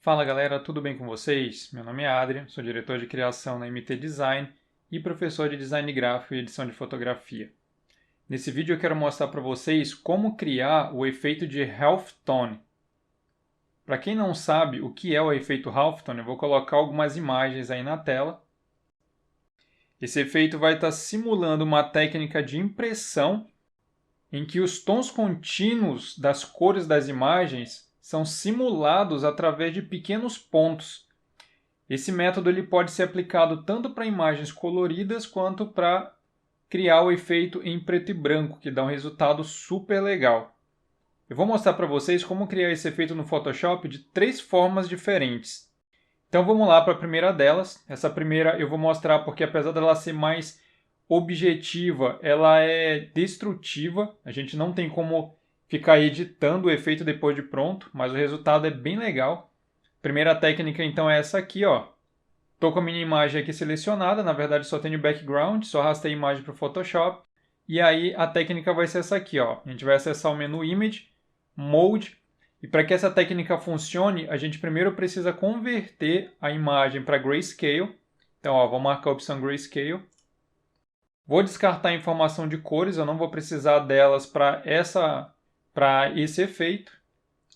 Fala galera, tudo bem com vocês? Meu nome é Adrian, sou diretor de criação na MT Design e professor de design gráfico e edição de fotografia. Nesse vídeo eu quero mostrar para vocês como criar o efeito de halftone. Para quem não sabe o que é o efeito halftone, eu vou colocar algumas imagens aí na tela. Esse efeito vai estar simulando uma técnica de impressão em que os tons contínuos das cores das imagens são simulados através de pequenos pontos. Esse método ele pode ser aplicado tanto para imagens coloridas quanto para criar o efeito em preto e branco, que dá um resultado super legal. Eu vou mostrar para vocês como criar esse efeito no Photoshop de 3 formas diferentes. Então vamos lá para a primeira delas. Essa primeira eu vou mostrar porque apesar dela ser mais objetiva, ela é destrutiva. A gente não tem como ficar editando o efeito depois de pronto, mas o resultado é bem legal. A primeira técnica então é essa aqui, ó. Estou com a minha imagem aqui selecionada, na verdade só tenho background, só arrastei a imagem para o Photoshop. E aí a técnica vai ser essa aqui, ó. A gente vai acessar o menu Image, Mode, e para que essa técnica funcione, a gente primeiro precisa converter a imagem para Grayscale. Então, ó, vou marcar a opção Grayscale. Vou descartar a informação de cores, eu não vou precisar delas para esse efeito.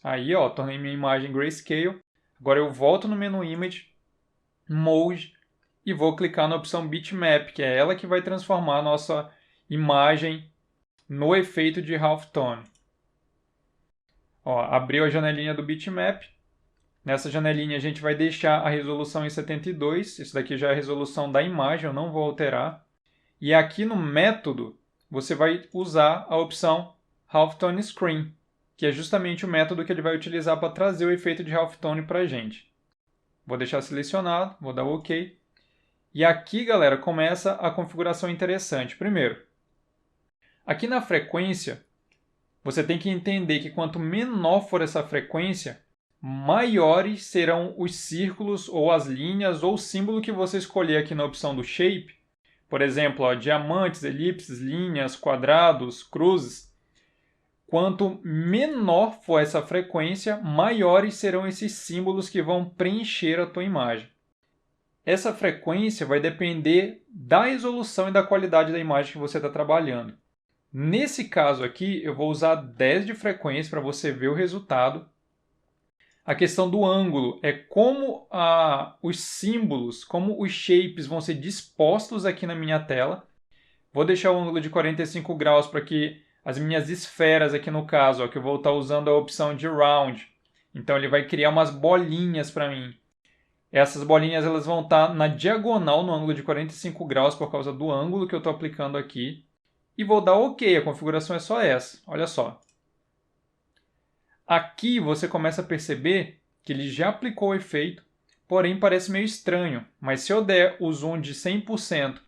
Aí, ó, tornei minha imagem Grayscale. Agora eu volto no menu Image, Mode, e vou clicar na opção Bitmap, que é ela que vai transformar a nossa imagem no efeito de halftone. Ó, abriu a janelinha do Bitmap. Nessa janelinha a gente vai deixar a resolução em 72. Isso daqui já é a resolução da imagem, eu não vou alterar. E aqui no método, você vai usar a opção Halftone Screen, que é justamente o método que ele vai utilizar para trazer o efeito de halftone para a gente. Vou deixar selecionado, vou dar OK. E aqui, galera, começa a configuração interessante. Primeiro, aqui na frequência, você tem que entender que quanto menor for essa frequência, maiores serão os círculos ou as linhas ou o símbolo que você escolher aqui na opção do Shape. Por exemplo, ó, diamantes, elipses, linhas, quadrados, cruzes. Quanto menor for essa frequência, maiores serão esses símbolos que vão preencher a tua imagem. Essa frequência vai depender da resolução e da qualidade da imagem que você está trabalhando. Nesse caso aqui, eu vou usar 10 de frequência para você ver o resultado. A questão do ângulo é como os símbolos, como os shapes vão ser dispostos aqui na minha tela. Vou deixar o ângulo de 45 graus para que as minhas esferas aqui no caso, ó, que eu vou estar usando a opção de Round. Então ele vai criar umas bolinhas para mim. Essas bolinhas elas vão estar na diagonal no ângulo de 45 graus por causa do ângulo que eu estou aplicando aqui. E vou dar OK, a configuração é só essa. Olha só. Aqui você começa a perceber que ele já aplicou o efeito, porém parece meio estranho. Mas se eu der o zoom de 100%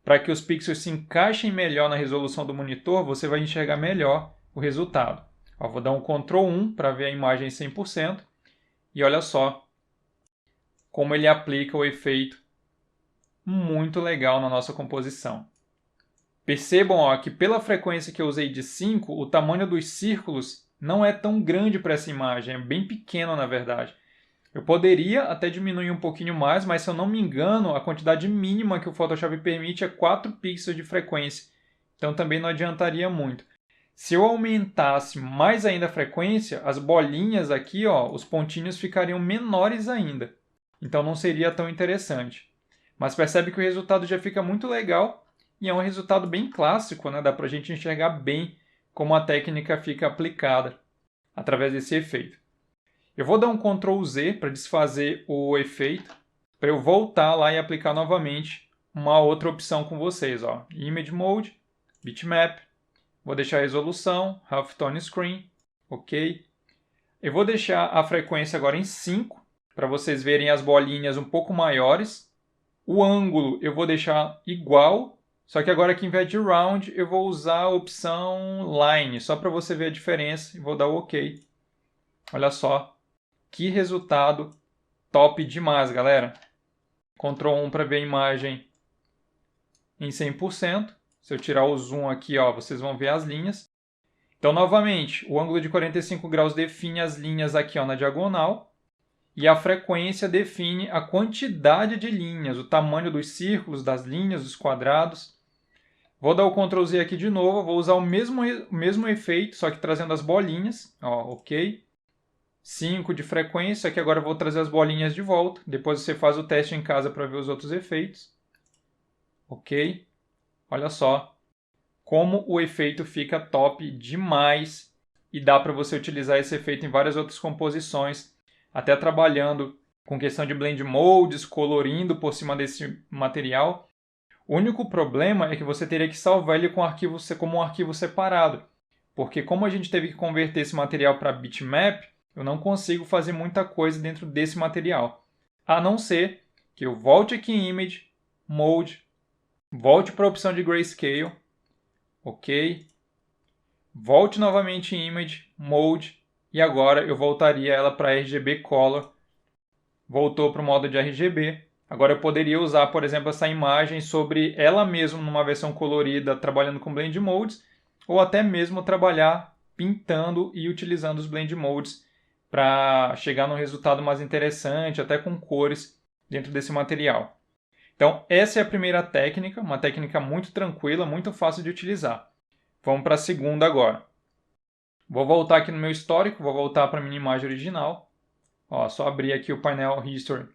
para que os pixels se encaixem melhor na resolução do monitor, você vai enxergar melhor o resultado. Ó, vou dar um Ctrl 1 para ver a imagem em 100%. E olha só como ele aplica o efeito muito legal na nossa composição. Percebam ó, que pela frequência que eu usei de 5, o tamanho dos círculos não é tão grande para essa imagem, é bem pequeno na verdade. Eu poderia até diminuir um pouquinho mais, mas se eu não me engano, a quantidade mínima que o Photoshop permite é 4 pixels de frequência. Então também não adiantaria muito. Se eu aumentasse mais ainda a frequência, as bolinhas aqui, ó, os pontinhos ficariam menores ainda. Então não seria tão interessante. Mas percebe que o resultado já fica muito legal. E é um resultado bem clássico, né? Dá para a gente enxergar bem como a técnica fica aplicada através desse efeito. Eu vou dar um Ctrl Z para desfazer o efeito, para eu voltar lá e aplicar novamente uma outra opção com vocês. Ó. Image Mode, Bitmap, vou deixar a resolução, Halftone Screen, OK. Eu vou deixar a frequência agora em 5, para vocês verem as bolinhas um pouco maiores. O ângulo eu vou deixar igual, só que agora aqui em vez de Round eu vou usar a opção Line, só para você ver a diferença e vou dar o OK. Olha só, que resultado top demais, galera. Ctrl 1 para ver a imagem em 100%. Se eu tirar o zoom aqui, ó, vocês vão ver as linhas. Então, novamente, o ângulo de 45 graus define as linhas aqui ó, na diagonal. e a frequência define a quantidade de linhas, o tamanho dos círculos, das linhas, dos quadrados. Vou dar o Ctrl Z aqui de novo, vou usar o mesmo efeito, só que trazendo as bolinhas. Ó, ok. 5 de frequência, aqui agora eu vou trazer as bolinhas de volta. Depois você faz o teste em casa para ver os outros efeitos. Ok. Olha só como o efeito fica top demais. E dá para você utilizar esse efeito em várias outras composições. Até trabalhando com questão de blend modes, colorindo por cima desse material. O único problema é que você teria que salvar ele como um arquivo separado. Porque como a gente teve que converter esse material para bitmap, eu não consigo fazer muita coisa dentro desse material. A não ser que eu volte aqui em Image, Mode, volte para a opção de Grayscale, ok? Volte novamente em Image, Mode, e agora eu voltaria ela para RGB Color. Voltou para o modo de RGB. Agora eu poderia usar, por exemplo, essa imagem sobre ela mesma numa versão colorida, trabalhando com Blend Modes, ou até mesmo trabalhar pintando e utilizando os Blend Modes para chegar num resultado mais interessante, até com cores dentro desse material. Então, essa é a primeira técnica, uma técnica muito tranquila, muito fácil de utilizar. Vamos para a segunda agora. Vou voltar aqui no meu histórico, vou voltar para a minha imagem original. Ó, só abrir aqui o painel History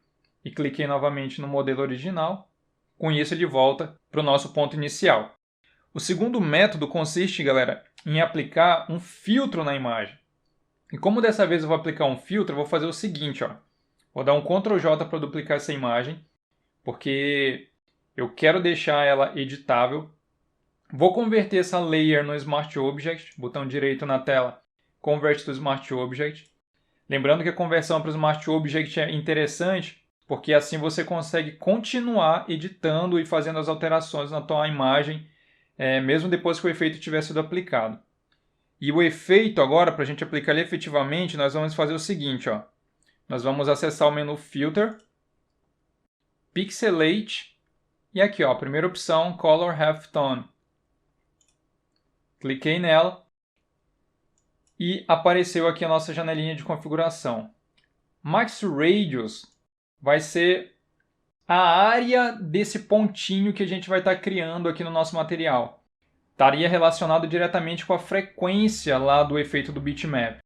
e cliquei novamente no modelo original. Com isso, de volta para o nosso ponto inicial. O segundo método consiste, galera, em aplicar um filtro na imagem. E como dessa vez eu vou aplicar um filtro, eu vou fazer o seguinte, ó. Vou dar um Ctrl J para duplicar essa imagem, porque eu quero deixar ela editável. Vou converter essa layer no Smart Object, botão direito na tela, Convert to Smart Object. Lembrando que a conversão para o Smart Object é interessante, porque assim você consegue continuar editando e fazendo as alterações na tua imagem, mesmo depois que o efeito tiver sido aplicado. E o efeito agora, para a gente aplicar ele efetivamente, nós vamos fazer o seguinte, ó. Nós vamos acessar o menu Filter, Pixelate, e aqui, ó, a primeira opção, Color Halftone. Cliquei nela e apareceu aqui a nossa janelinha de configuração. Max Radius vai ser a área desse pontinho que a gente vai estar criando aqui no nosso material. Estaria relacionado diretamente com a frequência lá do efeito do bitmap.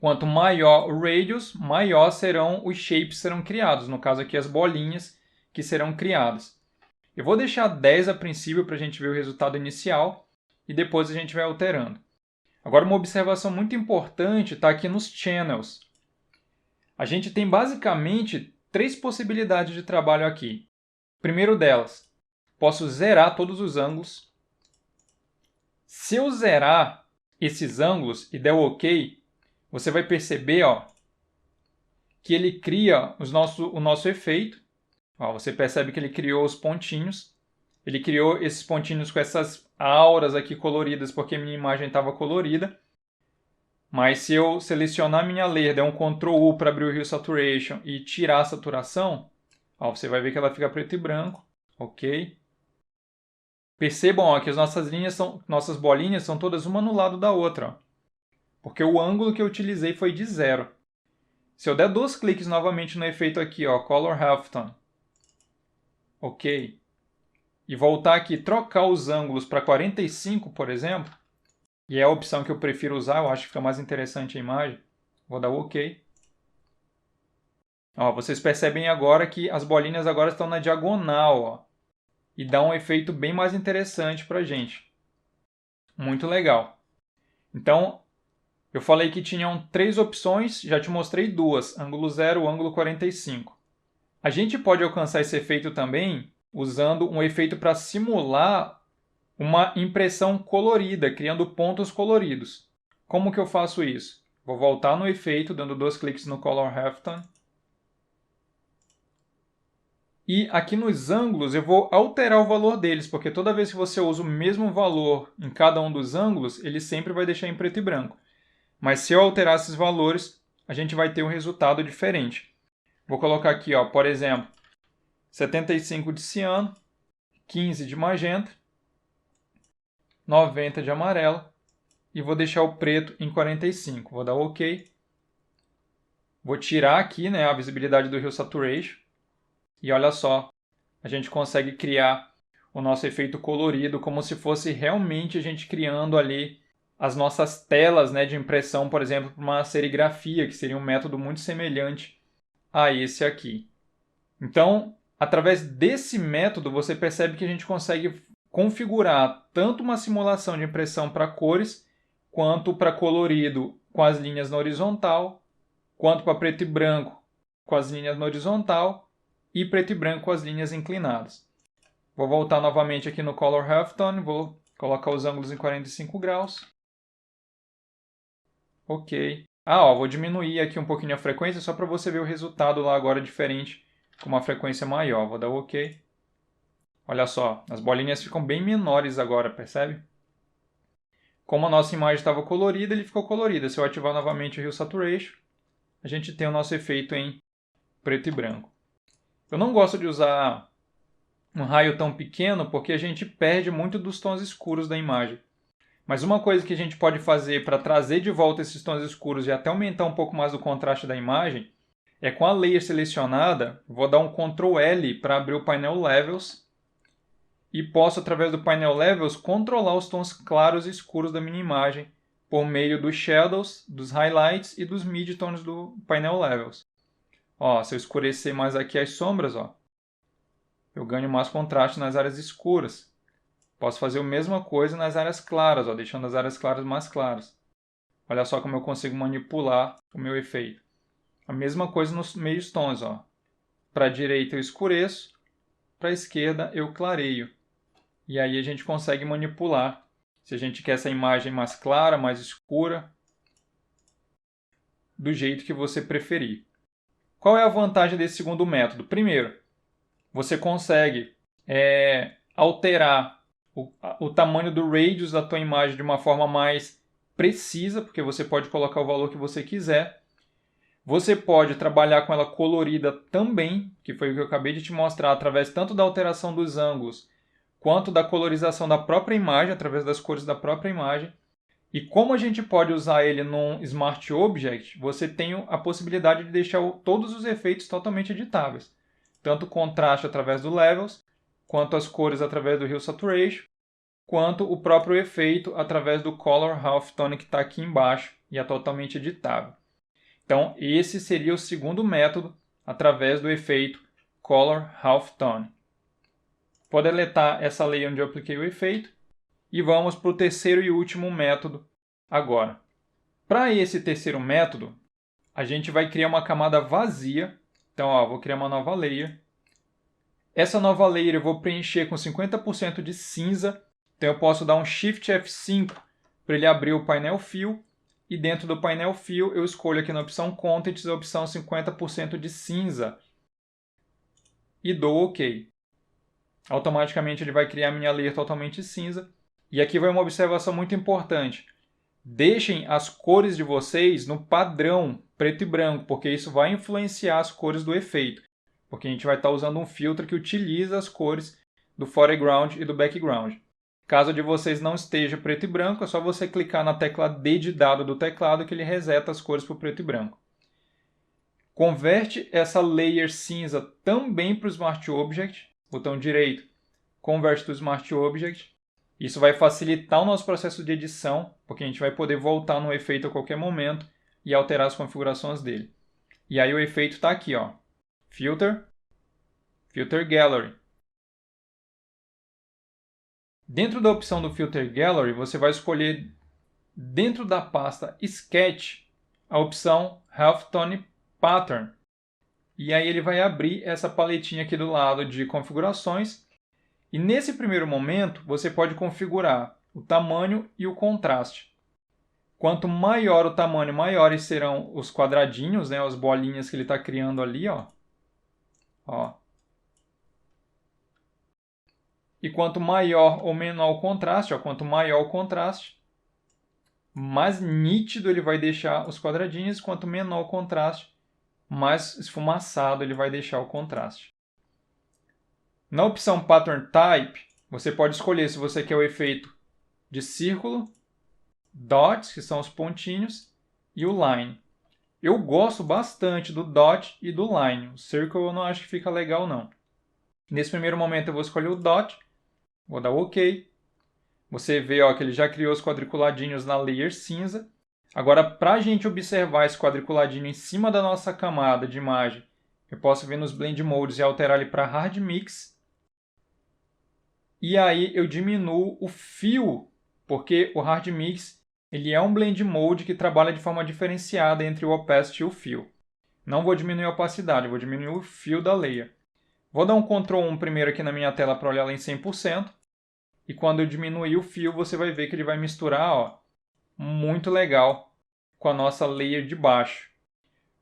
Quanto maior o radius, maior serão os shapes que serão criados. No caso aqui, as bolinhas que serão criadas. Eu vou deixar 10 a princípio para a gente ver o resultado inicial e depois a gente vai alterando. Agora, uma observação muito importante está aqui nos channels. A gente tem basicamente 3 possibilidades de trabalho aqui. Primeiro delas, posso zerar todos os ângulos. Se eu zerar esses ângulos e der o OK, você vai perceber, ó, que ele cria o nosso efeito. Ó, você percebe que ele criou os pontinhos. Ele criou esses pontinhos com essas auras aqui coloridas, porque minha imagem estava colorida. Mas se eu selecionar minha layer, der um Ctrl U para abrir o Hue Saturation e tirar a saturação, ó, você vai ver que ela fica preto e branco. Ok? Percebam, ó, que as nossas bolinhas são todas uma no lado da outra. Ó, porque o ângulo que eu utilizei foi de 0. Se eu der 2 cliques novamente no efeito aqui, ó, Color Halftone, ok, e voltar aqui, trocar os ângulos para 45, por exemplo, e é a opção que eu prefiro usar, eu acho que fica mais interessante a imagem, vou dar o OK. Ó, vocês percebem agora que as bolinhas agora estão na diagonal, ó, e dá um efeito bem mais interessante para a gente. Muito legal. Então, eu falei que tinham 3 opções, já te mostrei 2, ângulo 0 e ângulo 45. A gente pode alcançar esse efeito também usando um efeito para simular uma impressão colorida, criando pontos coloridos. Como que eu faço isso? Vou voltar no efeito, dando 2 cliques no Color Halftone. E aqui nos ângulos eu vou alterar o valor deles, porque toda vez que você usa o mesmo valor em cada um dos ângulos, ele sempre vai deixar em preto e branco. Mas se eu alterar esses valores, a gente vai ter um resultado diferente. Vou colocar aqui, ó, por exemplo, 75 de ciano, 15 de magenta, 90 de amarelo e vou deixar o preto em 45. Vou dar OK. Vou tirar aqui, né, a visibilidade do Hue Saturation. E olha só, a gente consegue criar o nosso efeito colorido como se fosse realmente a gente criando ali as nossas telas, né, de impressão, por exemplo, para uma serigrafia, que seria um método muito semelhante a esse aqui. Então, através desse método, você percebe que a gente consegue configurar tanto uma simulação de impressão para cores, quanto para colorido com as linhas na horizontal, quanto para preto e branco com as linhas na horizontal e preto e branco com as linhas inclinadas. Vou voltar novamente aqui no Color Halftone, vou colocar os ângulos em 45 graus. Ok. Vou diminuir aqui um pouquinho a frequência só para você ver o resultado lá agora diferente, com uma frequência maior. Vou dar OK. Olha só, as bolinhas ficam bem menores agora, percebe? Como a nossa imagem estava colorida, ele ficou colorido. Se eu ativar novamente o Hue Saturation, a gente tem o nosso efeito em preto e branco. Eu não gosto de usar um raio tão pequeno porque a gente perde muito dos tons escuros da imagem. Mas uma coisa que a gente pode fazer para trazer de volta esses tons escuros e até aumentar um pouco mais o contraste da imagem é com a layer selecionada, vou dar um Ctrl L para abrir o painel Levels e posso, através do painel Levels, controlar os tons claros e escuros da minha imagem por meio dos Shadows, dos Highlights e dos Midtones do painel Levels. Se eu escurecer mais aqui as sombras, eu ganho mais contraste nas áreas escuras. Posso fazer a mesma coisa nas áreas claras, deixando as áreas claras mais claras. Olha só como eu consigo manipular o meu efeito. A mesma coisa nos meios tons. Para a direita eu escureço, para a esquerda eu clareio. E aí a gente consegue manipular. Se a gente quer essa imagem mais clara, mais escura, do jeito que você preferir. Qual é a vantagem desse segundo método? Primeiro, você consegue alterar o tamanho do radius da tua imagem de uma forma mais precisa, porque você pode colocar o valor que você quiser. Você pode trabalhar com ela colorida também, que foi o que eu acabei de te mostrar, através tanto da alteração dos ângulos, quanto da colorização da própria imagem, através das cores da própria imagem. E como a gente pode usar ele num Smart Object, você tem a possibilidade de deixar todos os efeitos totalmente editáveis. Tanto o contraste através do Levels, quanto as cores através do Hue Saturation, quanto o próprio efeito através do Color Halftone que está aqui embaixo e é totalmente editável. Então, esse seria o segundo método através do efeito Color Halftone. Vou deletar essa layer onde eu apliquei o efeito e vamos para o terceiro e último método agora. Para esse terceiro método, a gente vai criar uma camada vazia. Então, vou criar uma nova layer. Essa nova layer eu vou preencher com 50% de cinza. Então, eu posso dar um Shift F5 para ele abrir o painel Fill. E dentro do painel Fill, eu escolho aqui na opção Contents a opção 50% de cinza. E dou OK. Automaticamente ele vai criar a minha layer totalmente cinza. E aqui vai uma observação muito importante. Deixem as cores de vocês no padrão preto e branco, porque isso vai influenciar as cores do efeito. Porque a gente vai estar usando um filtro que utiliza as cores do foreground e do background. Caso de vocês não esteja preto e branco, é só você clicar na tecla D de dado do teclado que ele reseta as cores para o preto e branco. Converte essa layer cinza também para o Smart Object, botão direito, converte para o Smart Object. Isso vai facilitar o nosso processo de edição, porque a gente vai poder voltar no efeito a qualquer momento e alterar as configurações dele. E aí o efeito está aqui, Filter, Filter Gallery. Dentro da opção do Filter Gallery, você vai escolher dentro da pasta Sketch a opção Halftone Pattern. E aí ele vai abrir essa paletinha aqui do lado de configurações. E nesse primeiro momento, você pode configurar o tamanho e o contraste. Quanto maior o tamanho, maiores serão os quadradinhos, né, as bolinhas que ele está criando ali. E quanto maior ou menor o contraste, quanto maior o contraste, mais nítido ele vai deixar os quadradinhos. Quanto menor o contraste, mais esfumaçado ele vai deixar o contraste. Na opção Pattern Type, você pode escolher se você quer o efeito de círculo, dots, que são os pontinhos, e o line. Eu gosto bastante do Dot e do Line. O Circle eu não acho que fica legal, não. Nesse primeiro momento eu vou escolher o Dot, vou dar OK. Você vê ó, que ele já criou os quadriculadinhos na layer cinza. Agora, para a gente observar esse quadriculadinho em cima da nossa camada de imagem, eu posso vir nos Blend Modes e alterar ele para Hard Mix. E aí eu diminuo o fio, porque o Hard Mix ele é um Blend Mode que trabalha de forma diferenciada entre o Opacity e o fio. Não vou diminuir a opacidade, vou diminuir o fio da layer. Vou dar um Ctrl 1 primeiro aqui na minha tela para olhar ela em 100%. E quando eu diminuir o fio, você vai ver que ele vai misturar, ó, muito legal com a nossa layer de baixo.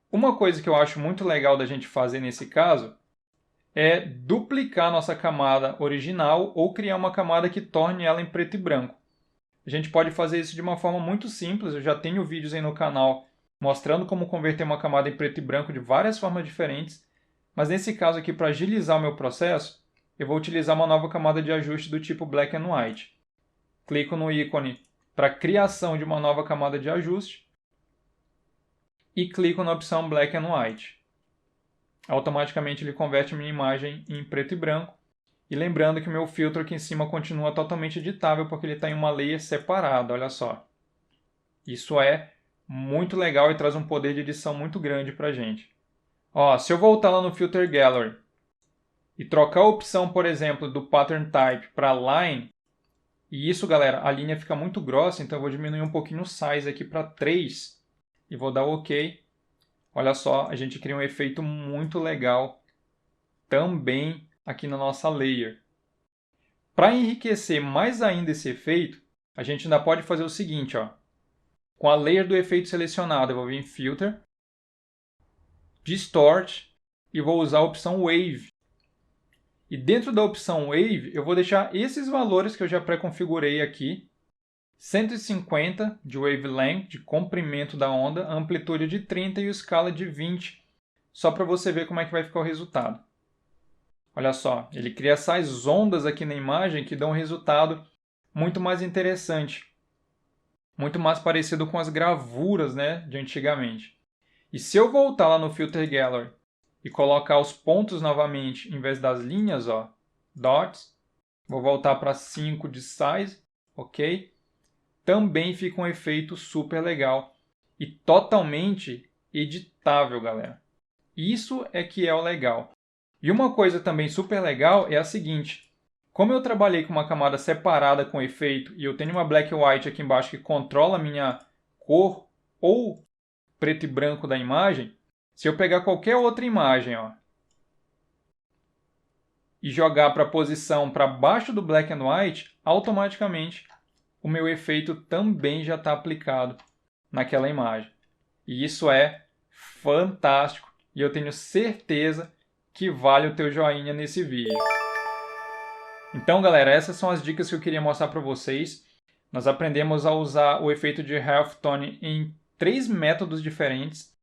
Uma coisa que eu acho muito legal da gente fazer nesse caso é duplicar a nossa camada original ou criar uma camada que torne ela em preto e branco. A gente pode fazer isso de uma forma muito simples, eu já tenho vídeos aí no canal mostrando como converter uma camada em preto e branco de várias formas diferentes, mas nesse caso aqui, para agilizar o meu processo, eu vou utilizar uma nova camada de ajuste do tipo Black and White. Clico no ícone para criação de uma nova camada de ajuste e clico na opção Black and White. Automaticamente ele converte minha imagem em preto e branco. E lembrando que o meu filtro aqui em cima continua totalmente editável porque ele está em uma layer separada, olha só. Isso é muito legal e traz um poder de edição muito grande para a gente. Ó, se eu voltar lá no Filter Gallery e trocar a opção, por exemplo, do Pattern Type para Line, e isso, galera, a linha fica muito grossa, então eu vou diminuir um pouquinho o size aqui para 3 e vou dar OK. Olha só, a gente cria um efeito muito legal também aqui na nossa layer. Para enriquecer mais ainda esse efeito, a gente ainda pode fazer o seguinte, ó. Com a layer do efeito selecionada, eu vou vir em Filter, Distort e vou usar a opção Wave. E dentro da opção Wave, eu vou deixar esses valores que eu já pré-configurei aqui. 150 de wavelength, de comprimento da onda, a amplitude de 30 e o escala de 20, só para você ver como é que vai ficar o resultado. Olha só, ele cria essas ondas aqui na imagem que dão um resultado muito mais interessante, muito mais parecido com as gravuras, né, de antigamente. E se eu voltar lá no Filter Gallery e colocar os pontos novamente, em vez das linhas, ó, dots, vou voltar para 5 de size, ok? Também fica um efeito super legal e totalmente editável, galera. Isso é que é o legal. E uma coisa também super legal é a seguinte, como eu trabalhei com uma camada separada com efeito e eu tenho uma black and white aqui embaixo que controla a minha cor ou preto e branco da imagem, se eu pegar qualquer outra imagem, ó, e jogar para a posição para baixo do black and white, automaticamente o meu efeito também já está aplicado naquela imagem. E isso é fantástico e eu tenho certeza que vale o teu joinha nesse vídeo. Então, galera, essas são as dicas que eu queria mostrar para vocês. Nós aprendemos a usar o efeito de halftone em 3 métodos diferentes.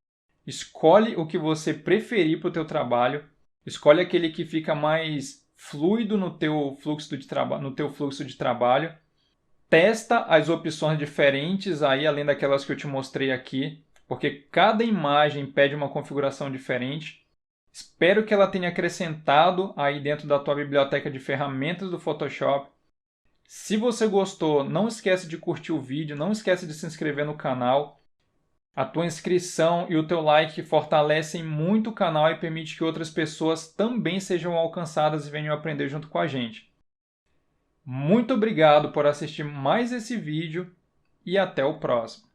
Escolhe o que você preferir para o teu trabalho. Escolhe aquele que fica mais fluido no teu fluxo de trabalho. Testa as opções diferentes aí, além daquelas que eu te mostrei aqui, porque cada imagem pede uma configuração diferente. Espero que ela tenha acrescentado aí dentro da tua biblioteca de ferramentas do Photoshop. Se você gostou, não esquece de curtir o vídeo, não esquece de se inscrever no canal. A tua inscrição e o teu like fortalecem muito o canal e permite que outras pessoas também sejam alcançadas e venham aprender junto com a gente. Muito obrigado por assistir mais esse vídeo e até o próximo.